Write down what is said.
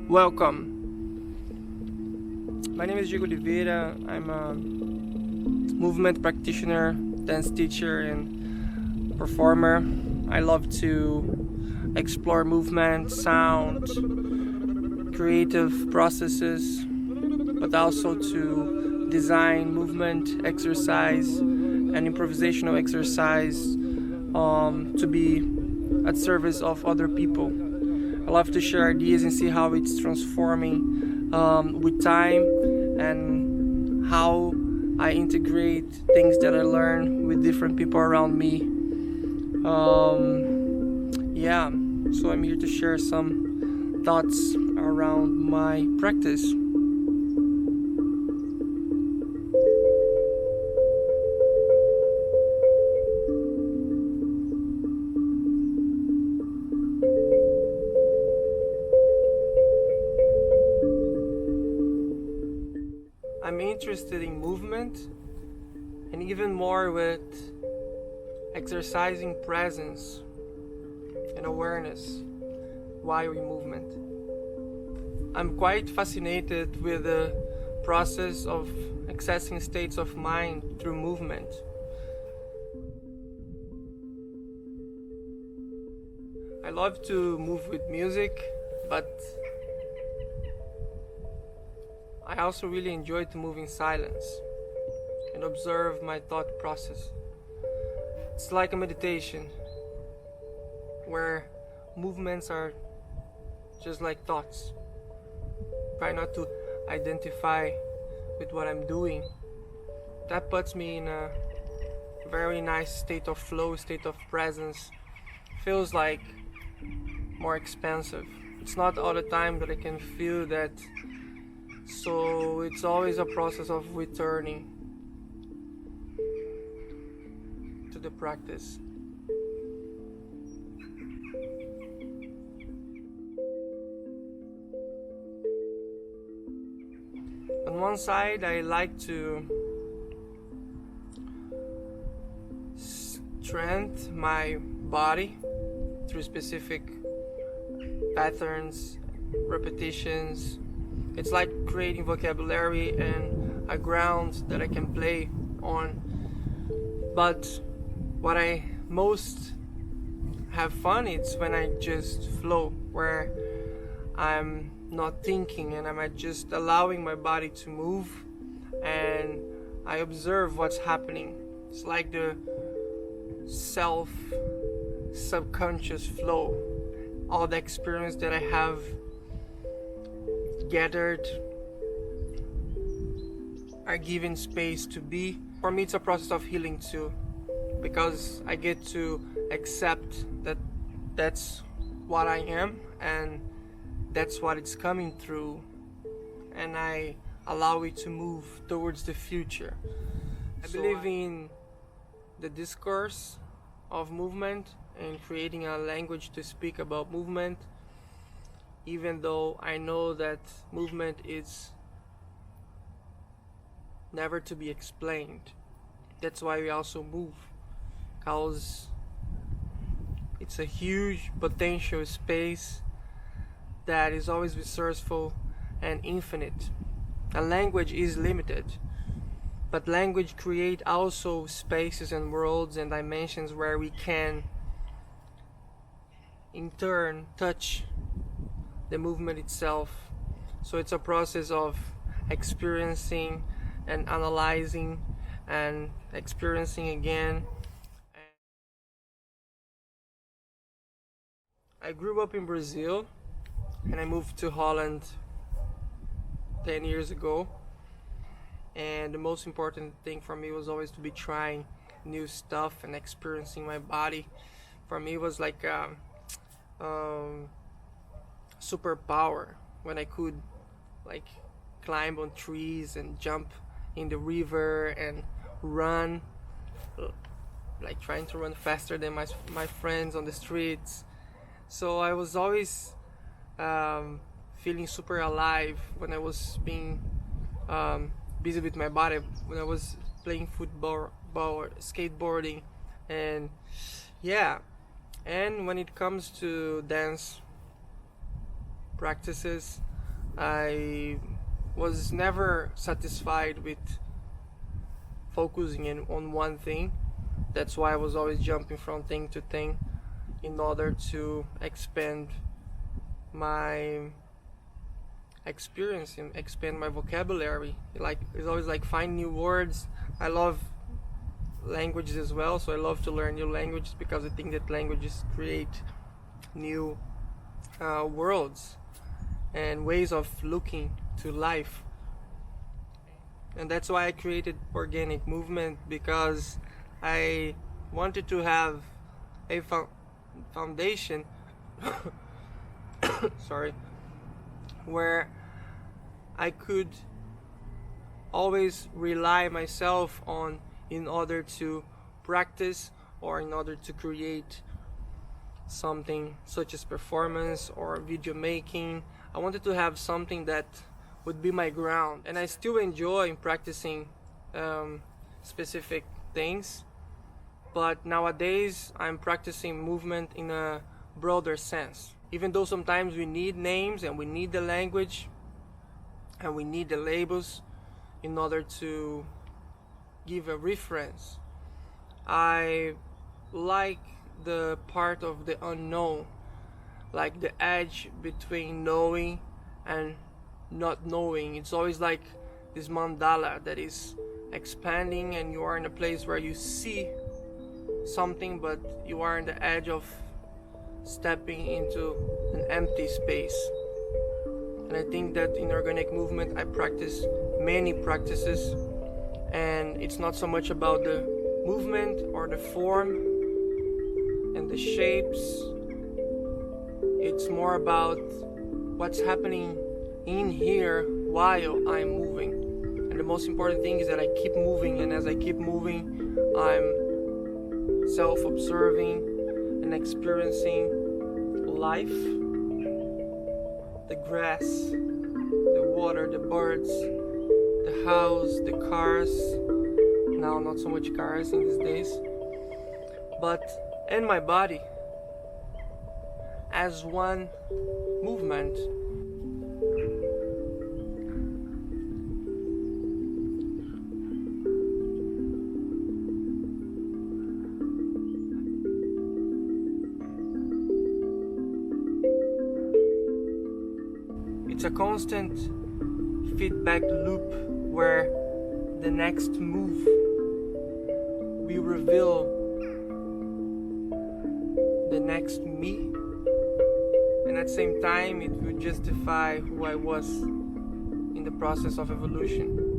Welcome. My name is Oliveira. I'm a movement practitioner, dance teacher, and performer. I love to explore movement, sound, creative processes, but also to design movement, exercise, and improvisational exercise to be at service of other people. I love to share ideas and see how it's transforming with time, and how I integrate things that I learn with different people around me. Yeah, so I'm here to share some thoughts around my practice. I'm interested in movement, and even more with exercising presence and awareness while in movement. I'm quite fascinated with the process of accessing states of mind through movement. I love to move with music, but I also really enjoy to move in silence and observe my thought process. It's like a meditation where movements are just like thoughts. Try not to identify with what I'm doing. That puts me in a very nice state of flow, state of presence. Feels like more expansive. It's not all the time that I can feel that, so it's always a process of returning to the practice. On one side, I like to strengthen my body through specific patterns, repetitions. It's like creating vocabulary and a ground that I can play on. But what I most have fun it's when I just flow, where I'm not thinking and I'm just allowing my body to move, and I observe what's happening. It's like the subconscious flow, all the experience that I have gathered are given space to be. For me, it's a process of healing too, because I get to accept that that's what I am and that's what it's coming through, and I allow it to move towards the future. I believe in the discourse of movement and creating a language to speak about movement, even though I know that movement is never to be explained. That's why we also move, because it's a huge potential space that is always resourceful and infinite. A language is limited, but language create also spaces and worlds and dimensions where we can in turn touch the movement itself. So it's a process of experiencing and analyzing and experiencing again. I grew up in Brazil and I moved to Holland 10 years ago, and the most important thing for me was always to be trying new stuff and experiencing my body. For me it was like a superpower when I could like climb on trees and jump in the river and run, like trying to run faster than my friends on the streets. So I was always feeling super alive when I was being busy with my body, when I was playing football, skateboarding, and yeah. And when it comes to dance, practices. I was never satisfied with focusing on one thing. That's why I was always jumping from thing to thing in order to expand my experience and expand my vocabulary. Like, it's always like find new words. I love languages as well, so I love to learn new languages because I think that languages create new worlds and ways of looking to life. And that's why I created Organic Movement, because I wanted to have a foundation sorry, where I could always rely myself on in order to practice or in order to create something such as performance or video making. I wanted to have something that would be my ground, and I still enjoy practicing specific things, but nowadays I'm practicing movement in a broader sense. Even though sometimes we need names and we need the language and we need the labels in order to give a reference, I like the part of the unknown, like the edge between knowing and not knowing. It's always like this mandala that is expanding, and you are in a place where you see something, but you are on the edge of stepping into an empty space. And I think that in Organic Movement I practice many practices, and it's not so much about the movement or the form and the shapes. It's more about what's happening in here while I'm moving. And the most important thing is that I keep moving, and as I keep moving, I'm self-observing and experiencing life, the grass, the water, the birds, the house, the cars. Now not so much cars in these days, but and my body as one movement. It's a constant feedback loop where the next move will reveal the next me, and at the same time it will justify who I was in the process of evolution.